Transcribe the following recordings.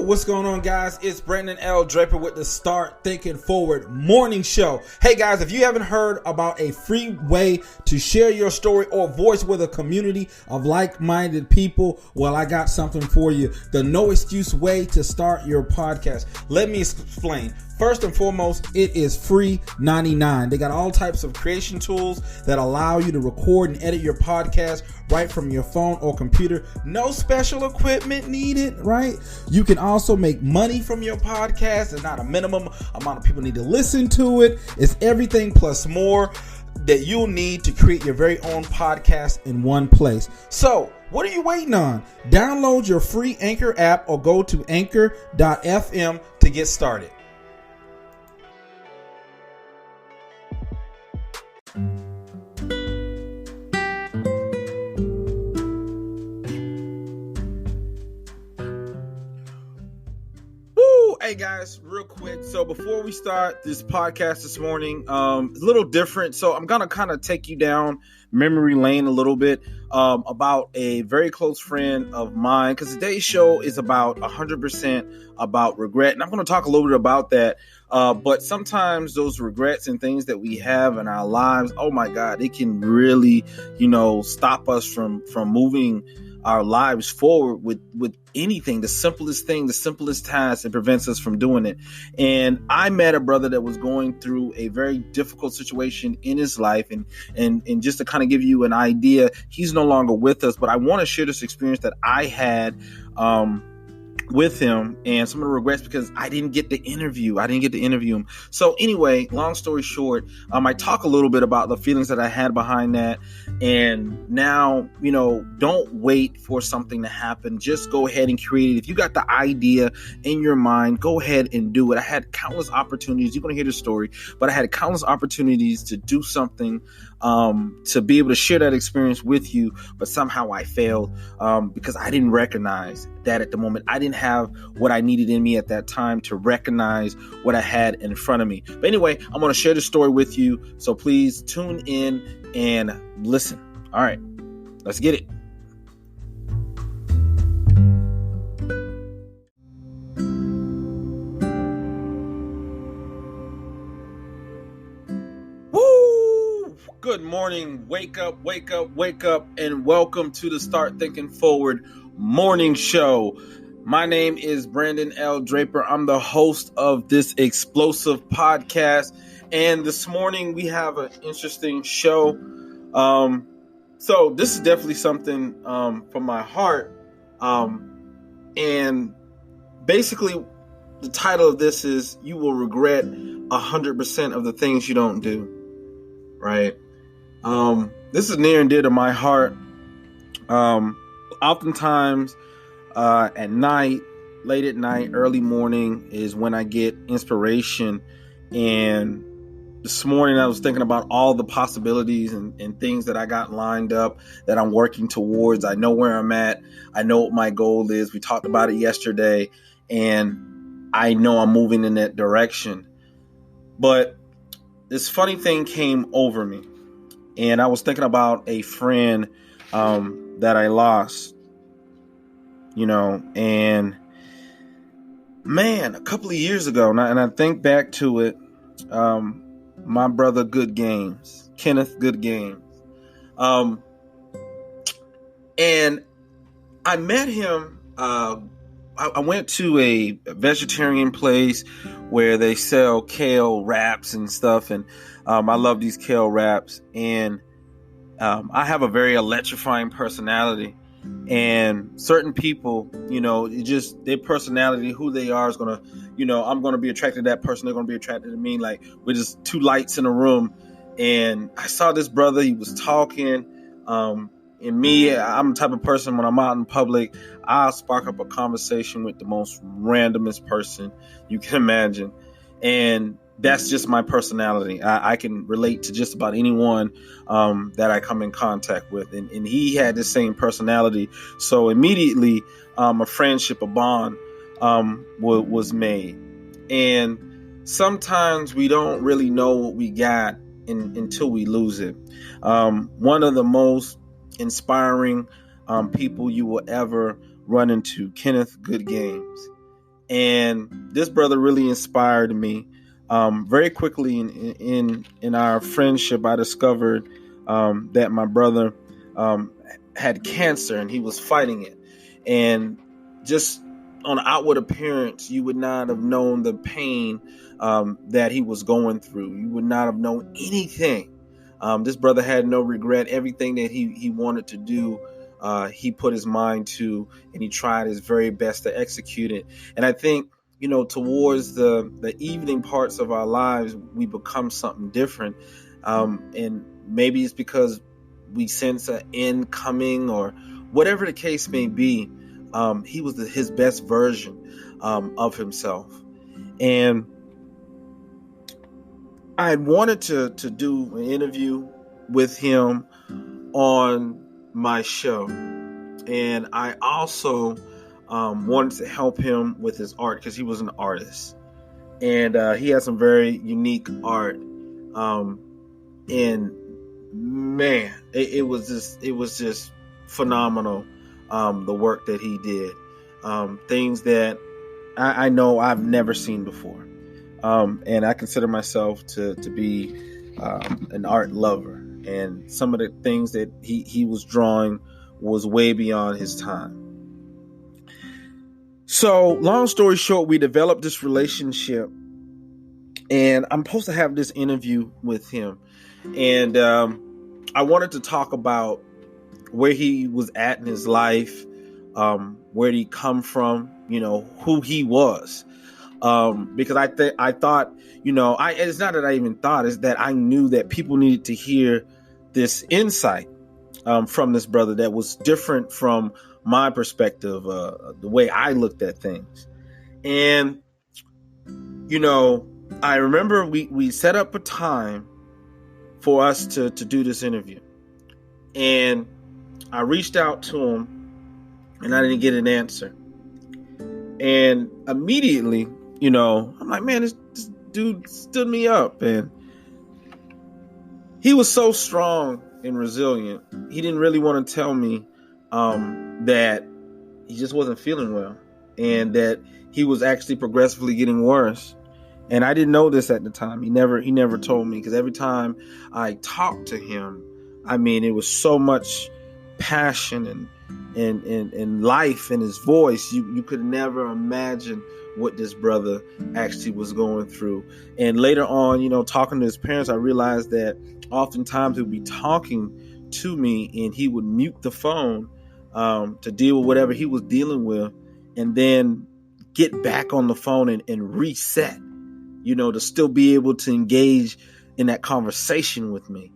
What's going on, guys? It's Brandon L. Draper with the Start Thinking Forward Morning Show. Hey, guys, if you haven't heard about a free way to share your story or voice with a community of like-minded people, well, I got something for you. The no excuse way to start your podcast. Let me explain. First and foremost, it is free 99. They got all types of creation tools that allow you to record and edit your podcast right from your phone or computer. No special equipment needed, right? You can also make money from your podcast. There's not a minimum amount of people need to listen to it. It's everything plus more that you'll need to create your very own podcast in one place. So, what are you waiting on? Download your free Anchor app or go to anchor.fm to get started. Hey guys, real quick. So before we start this podcast this morning, it's a little different. So I'm going to kind of take you down memory lane a little bit about a very close friend of mine, because today's show is about 100% about regret. And I'm going to talk a little bit about that. But sometimes those regrets and things that we have in our lives, oh my God, it can really, stop us from moving our lives forward with anything, the simplest thing, the simplest task. It prevents us from doing it. And I met a brother that was going through a very difficult situation in his life. And just to kind of give you an idea, he's no longer with us, but I want to share this experience that I had, with him and some of the regrets because I didn't get to interview him. So anyway, long story short, I talk a little bit about the feelings that I had behind that. And now, don't wait for something to happen. Just go ahead and create it. If you got the idea in your mind, go ahead and do it. I had countless opportunities. You're going to hear the story, but I had countless opportunities to do something, to be able to share that experience with you. But somehow I failed, because I didn't recognize that at the moment. I didn't have what I needed in me at that time to recognize what I had in front of me. But anyway, I'm going to share the story with you. So please tune in and listen. All right, let's get it. Woo! Good morning. Wake up, and welcome to the Start Thinking Forward Morning Show. My name is Brandon L. Draper. I'm the host of this explosive podcast. And this morning we have an interesting show. So this is definitely something from my heart. And basically the title of this is You Will Regret 100% of the Things You Don't Do. Right? This is near and dear to my heart. Oftentimes at night, late at night, early morning is when I get inspiration. And this morning I was thinking about all the possibilities and things that I got lined up that I'm working towards. I know where I'm at. I know what my goal is. We talked about it yesterday, and I know I'm moving in that direction. But this funny thing came over me, and I was thinking about a friend that I lost. And man, a couple of years ago, and I think back to it, my brother Kenneth Good Games. And I met him, I went to a vegetarian place where they sell kale wraps and stuff. And I love these kale wraps. And I have a very electrifying personality. And certain people, their personality, who they are is going to, I'm going to be attracted to that person. They're going to be attracted to me. Like, we're just two lights in a room. And I saw this brother, he was talking, and me, I'm the type of person when I'm out in public, I'll spark up a conversation with the most randomest person you can imagine. And that's just my personality. I can relate to just about anyone that I come in contact with. And he had the same personality. So immediately a friendship, a bond was made. And sometimes we don't really know what we got until we lose it. One of the most inspiring people you will ever run into, Kenneth Good Games. And this brother really inspired me. Very quickly in our friendship, I discovered that my brother had cancer and he was fighting it. And just on outward appearance, you would not have known the pain that he was going through. You would not have known anything. This brother had no regret. Everything that he wanted to do, he put his mind to, and he tried his very best to execute it. And I think, towards the evening parts of our lives, we become something different. And maybe it's because we sense an end coming, or whatever the case may be. He was his best version of himself. And I had wanted to do an interview with him on my show. And I also wanted to help him with his art, because he was an artist. And he had some very unique art. And man, it was just phenomenal. The work that he did, things that I know I've never seen before. And I consider myself to be an art lover. And some of the things that he was drawing was way beyond his time. So long story short, we developed this relationship, and I'm supposed to have this interview with him. And I wanted to talk about where he was at in his life, where did he come from, who he was. Because I thought, it's not that I even thought, it's that I knew that people needed to hear this insight from this brother that was different from my perspective, the way I looked at things. And, I remember we set up a time for us to do this interview. And I reached out to him and I didn't get an answer. And immediately, I'm like, man, this dude stood me up. And he was so strong and resilient. He didn't really want to tell me that he just wasn't feeling well, and that he was actually progressively getting worse. And I didn't know this at the time. He never told me, because every time I talked to him, it was so much passion and life in his voice. You could never imagine what this brother actually was going through. And later on, talking to his parents, I realized that oftentimes he would be talking to me and he would mute the phone to deal with whatever he was dealing with, and then get back on the phone and reset, to still be able to engage in that conversation with me.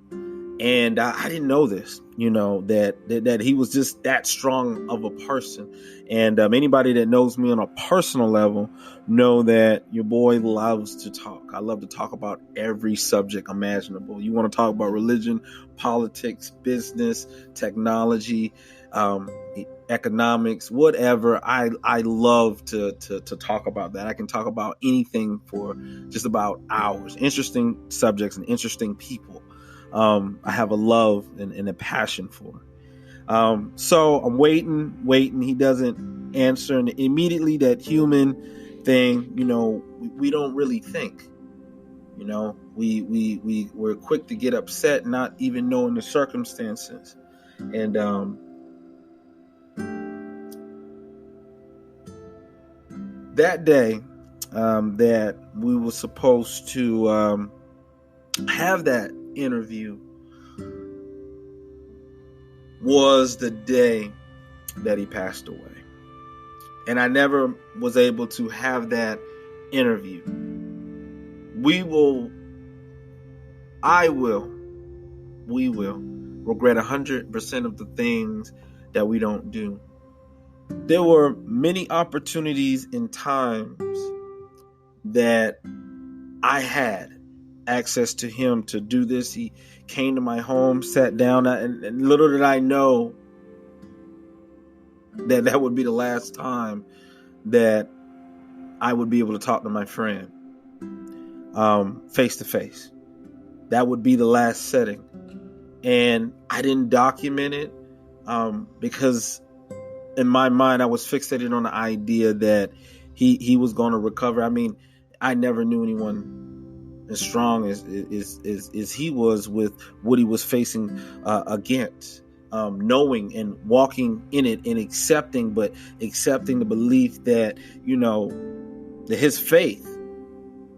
And I didn't know this, that he was just that strong of a person. And anybody that knows me on a personal level know that your boy loves to talk. I love to talk about every subject imaginable. You want to talk about religion, politics, business, technology, economics, whatever. I love to talk about that. I can talk about anything for just about hours. Interesting subjects and interesting people. I have a love and a passion for. So I'm waiting. He doesn't answer. And immediately that human thing, we don't really think, we're quick to get upset, not even knowing the circumstances. And, that day, that we were supposed to, have that interview was the day that he passed away. And I never was able to have that interview. We will regret 100% of the things that we don't do. There were many opportunities and times that I had access to him to do this. He came to my home, sat down, and little did I know that would be the last time that I would be able to talk to my friend face to face. That would be the last setting. And I didn't document it because in my mind I was fixated on the idea that he was going to recover. I mean, I never knew anyone as strong as he was with what he was facing against. Knowing and walking in it and accepting the belief that, that his faith,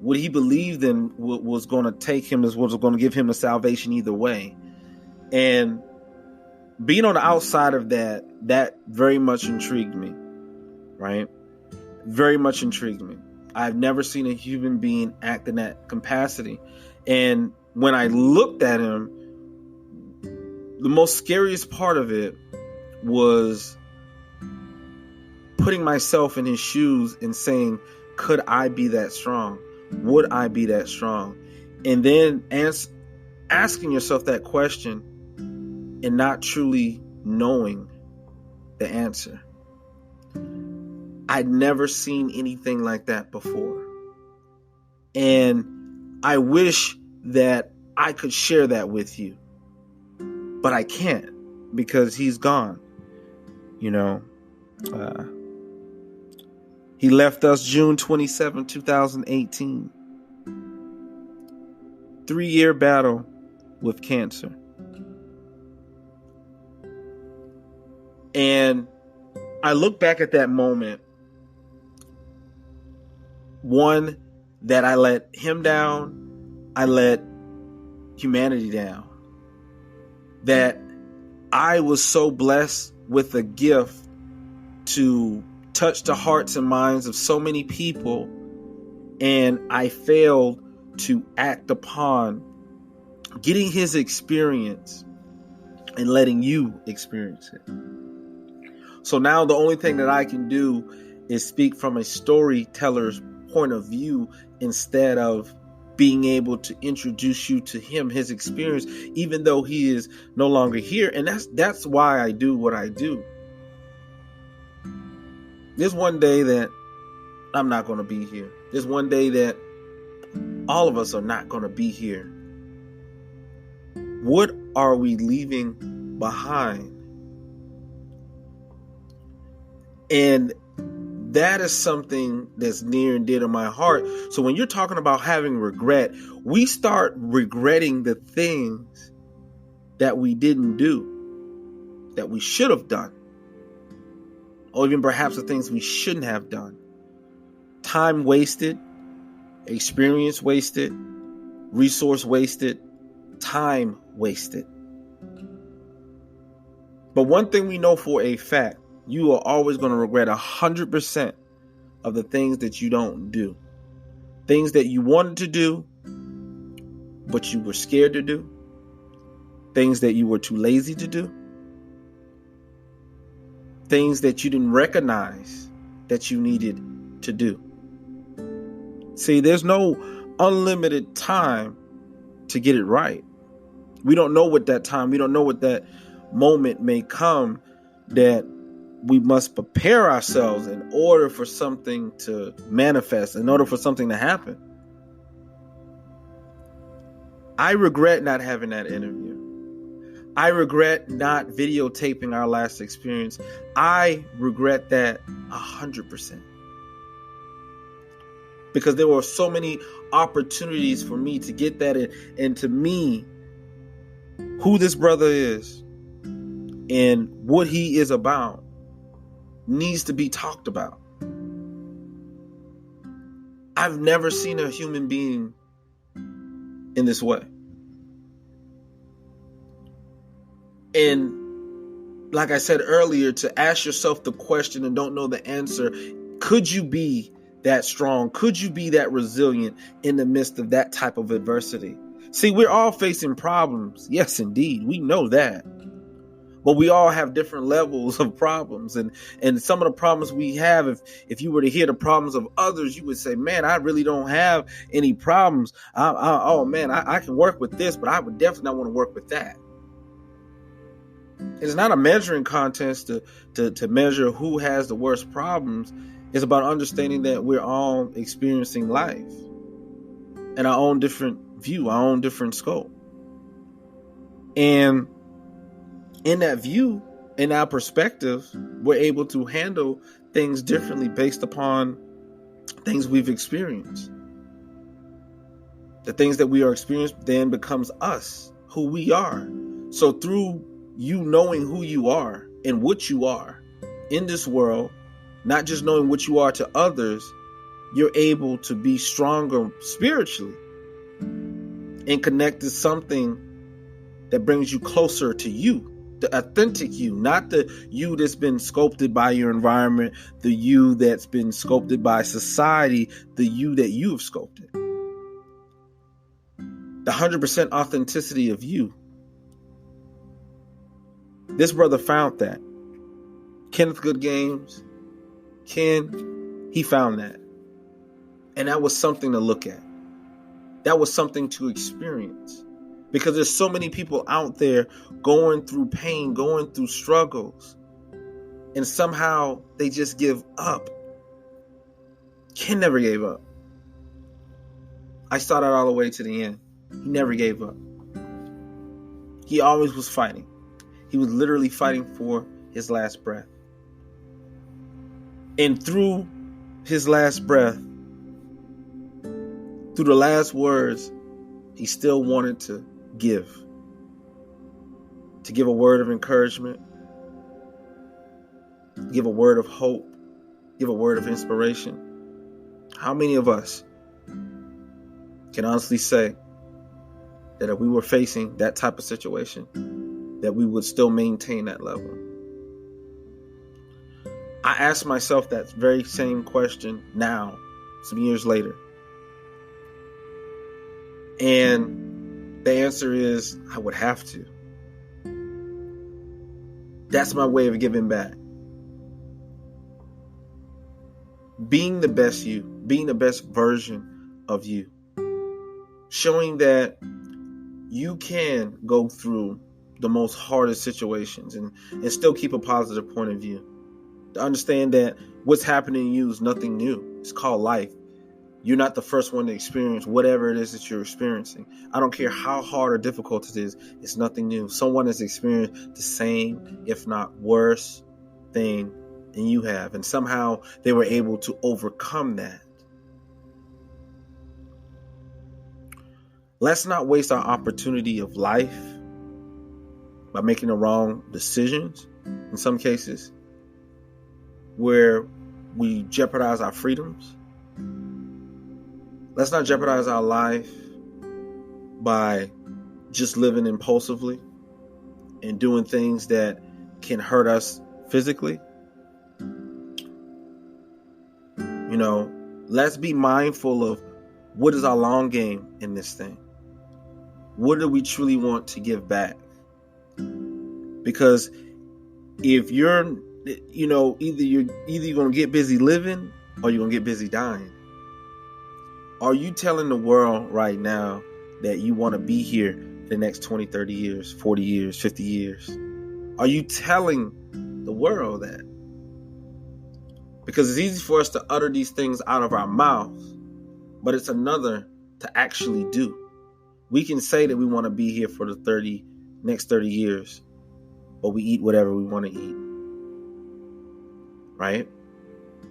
what he believed in, was going to take him, was going to give him a salvation either way. And being on the outside of that very much intrigued me, right? Very much intrigued me. I've never seen a human being act in that capacity. And when I looked at him, the most scariest part of it was putting myself in his shoes and saying, could I be that strong? Would I be that strong? And then asking yourself that question and not truly knowing the answer. I'd never seen anything like that before. And I wish that I could share that with you. But I can't, because he's gone. He left us June 27, 2018. 3-year battle with cancer. And I look back at that moment. One, that I let him down. I let humanity down. That I was so blessed with a gift to touch the hearts and minds of so many people, and I failed to act upon getting his experience and letting you experience it. So now the only thing that I can do is speak from a storyteller's point of view instead of being able to introduce you to him, his experience, even though he is no longer here. And that's why I do what I do. There's one day that I'm not going to be here. There's one day that all of us are not going to be here. What are we leaving behind? And that is something that's near and dear to my heart. So when you're talking about having regret, we start regretting the things that we didn't do, that we should have done, or even perhaps the things we shouldn't have done. Time wasted, experience wasted, resource wasted, time wasted. But one thing we know for a fact, you are always going to regret 100% of the things that you don't do. Things that you wanted to do, but you were scared to do. Things that you were too lazy to do. Things that you didn't recognize that you needed to do. See, there's no unlimited time to get it right. We don't know what that time, we don't know what that moment may come that we must prepare ourselves in order for something to manifest, in order for something to happen. I regret not having that interview. I regret not videotaping our last experience. I regret that 100%. Because there were so many opportunities for me to get that in. And to me, who this brother is and what he is about needs to be talked about. I've never seen a human being in this way. And like I said earlier, to ask yourself the question and don't know the answer, could you be that strong? Could you be that resilient in the midst of that type of adversity? See, we're all facing problems. Yes, indeed. We know that. But we all have different levels of problems. And some of the problems we have, if you were to hear the problems of others, you would say, man, I really don't have any problems. I can work with this, but I would definitely not want to work with that. It's not a measuring contest to measure who has the worst problems. It's about understanding that we're all experiencing life in our own different view, our own different scope. And in that view, in our perspective, we're able to handle things differently based upon things we've experienced. The things that we are experiencing then becomes us, who we are. So through you knowing who you are and what you are in this world, not just knowing what you are to others, you're able to be stronger spiritually and connect to something that brings you closer to you, the authentic you, not the you that's been sculpted by your environment, the you that's been sculpted by society, the you that you have sculpted. The 100% authenticity of you. This brother found that. Kenneth Good Games, Ken, he found that. And that was something to look at. That was something to experience. Because there's so many people out there going through pain, going through struggles. And somehow they just give up. Ken never gave up. I started all the way to the end. He never gave up. He always was fighting. He was literally fighting for his last breath. And through his last breath, through the last words, he still wanted to give a word of encouragement, give a word of hope, give a word of inspiration. How many of us can honestly say that if we were facing that type of situation, that we would still maintain that level? I ask myself that very same question now, some years later. And the answer is, I would have to. That's my way of giving back. Being the best you, being the best version of you. Showing that you can go through the most hardest situations and still keep a positive point of view. To understand that what's happening to you is nothing new. It's called life. You're not the first one to experience whatever it is that you're experiencing. I don't care how hard or difficult it is. It's nothing new. Someone has experienced the same, if not worse, thing than you have. And somehow they were able to overcome that. Let's not waste our opportunity of life by making the wrong decisions in some cases, where we jeopardize our freedoms. Let's not jeopardize our life by just living impulsively and doing things that can hurt us physically. Let's be mindful of what is our long game in this thing. What do we truly want to give back? Because if you're, either you're going to get busy living or you're going to get busy dying. Are you telling the world right now that you want to be here for the next 20, 30 years, 40 years, 50 years? Are you telling the world that? Because it's easy for us to utter these things out of our mouths, but it's another to actually do. We can say that we want to be here for the next 30 years, but we eat whatever we want to eat, right?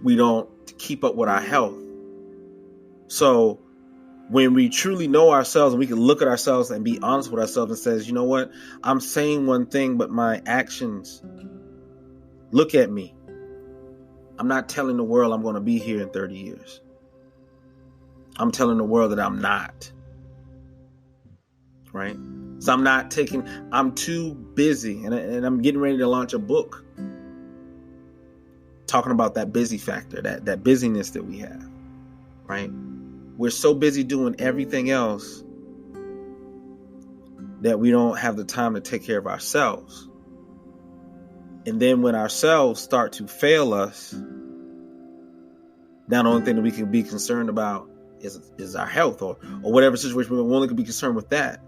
We don't keep up with our health. So when we truly know ourselves and we can look at ourselves and be honest with ourselves and says, you know what? I'm saying one thing, but my actions, look at me. I'm not telling the world I'm going to be here in 30 years. I'm telling the world that I'm not. Right? So I'm too busy, and I'm getting ready to launch a book talking about that busy factor, that busyness that we have, right? We're so busy doing everything else that we don't have the time to take care of ourselves. And then when ourselves start to fail us, now the only thing that we can be concerned about is our health or whatever situation. We only can be concerned with that.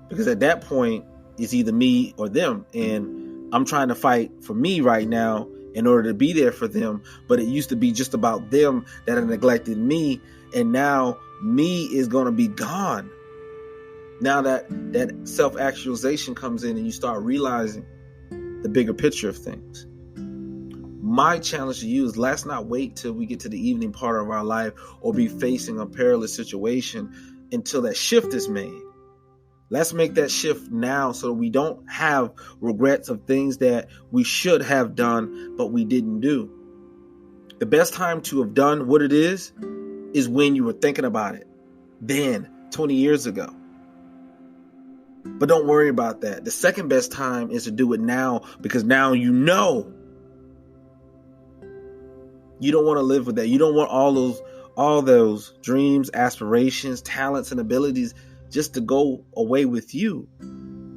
Because at that point, it's either me or them. And I'm trying to fight for me right now in order to be there for them. But it used to be just about them that have neglected me. And now me is going to be gone. Now that self-actualization comes in and you start realizing the bigger picture of things. my challenge to you is let's not wait till we get to the evening part of our life or be facing a perilous situation until that shift is made. Let's make that shift now so we don't have regrets of things that we should have done, but we didn't do. The best time to have done what it is when you were thinking about it then, 20 years ago. But don't worry about that. The second best time is to do it now, because now you know. You don't want to live with that. You don't want all those dreams, aspirations, talents, and abilities just to go away with you.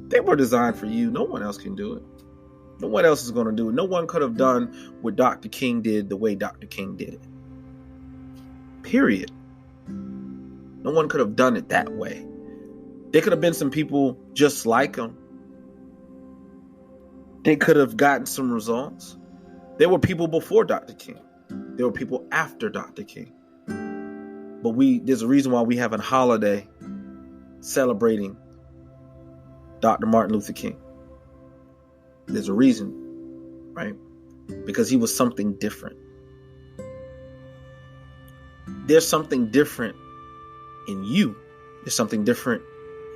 They were designed for you. No one else can do it. No one else is going to do it. No one could have done what Dr. King did the way Dr. King did it. Period. No one could have done it that way. There could have been some people just like him. They could have gotten some results. There were people before Dr. King. There were people after Dr. King. But there's a reason why we have a holiday celebrating Dr. Martin Luther King. There's a reason, right? Because he was something different. There's something different in you. There's something different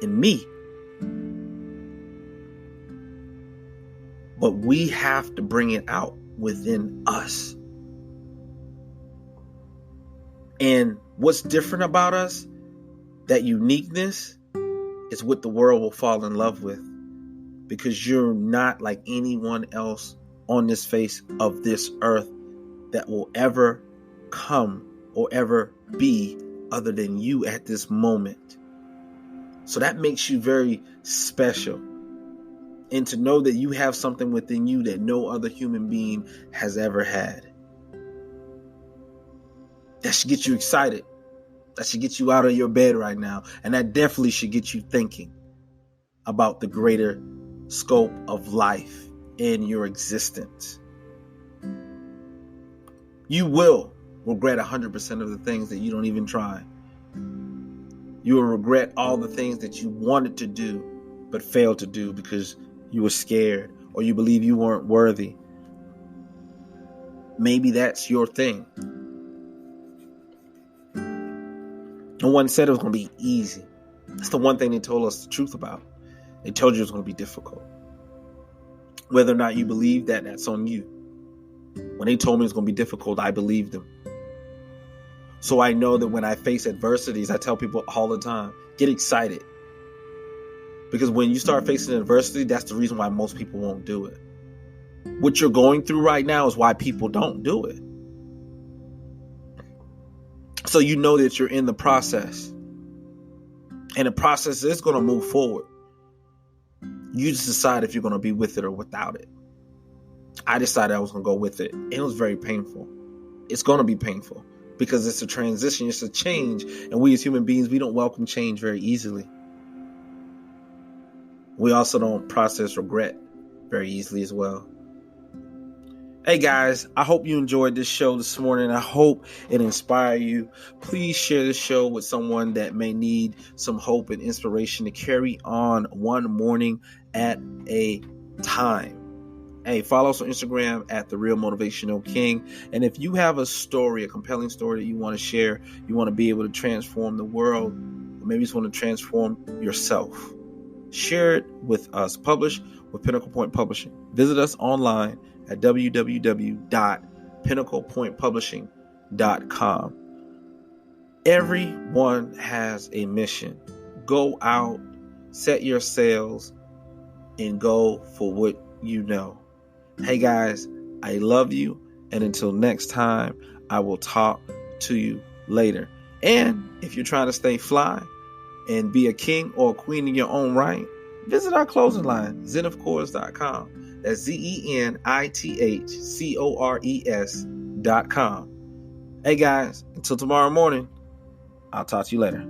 in me. But we have to bring it out within us. And what's different about us, that uniqueness, is what the world will fall in love with. Because you're not like anyone else on this face of this earth that will ever come or ever be other than you at this moment. So that makes you very special. And to know that you have something within you that no other human being has ever had. That should get you excited. That should get you out of your bed right now. And that definitely should get you thinking about the greater scope of life in your existence. You will regret 100% of the things that you don't even try. You will regret all the things that you wanted to do but failed to do because you were scared or you believe you weren't worthy. Maybe that's your thing. No one said it was going to be easy. That's the one thing they told us the truth about. They told you it was going to be difficult. Whether or not you believe that, that's on you. When they told me it was going to be difficult, I believed them. So I know that when I face adversities, I tell people all the time, get excited. Because when you start facing adversity, that's the reason why most people won't do it. What you're going through right now is why people don't do it. So you know that you're in the process. And the process is going to move forward. You just decide if you're going to be with it or without it. I decided I was going to go with it. And it was very painful. It's going to be painful because it's a transition. It's a change. And we as human beings, we don't welcome change very easily. We also don't process regret very easily as well. Hey guys, I hope you enjoyed this show this morning. I hope it inspired you. Please share this show with someone that may need some hope and inspiration to carry on one morning at a time. Hey, follow us on Instagram at The Real Motivational King. And if you have a story, a compelling story that you want to share, you want to be able to transform the world, or maybe you just want to transform yourself, share it with us. Publish with Pinnacle Point Publishing. Visit us online at www.pinnaclepointpublishing.com. Everyone has a mission. Go out, set your sails, and go for what you know. Hey guys, I love you. And until next time, I will talk to you later. And if you're trying to stay fly and be a king or a queen in your own right, visit our clothing line, zenithcores.com. That's ZENITHCORES.com. Hey guys, until tomorrow morning, I'll talk to you later.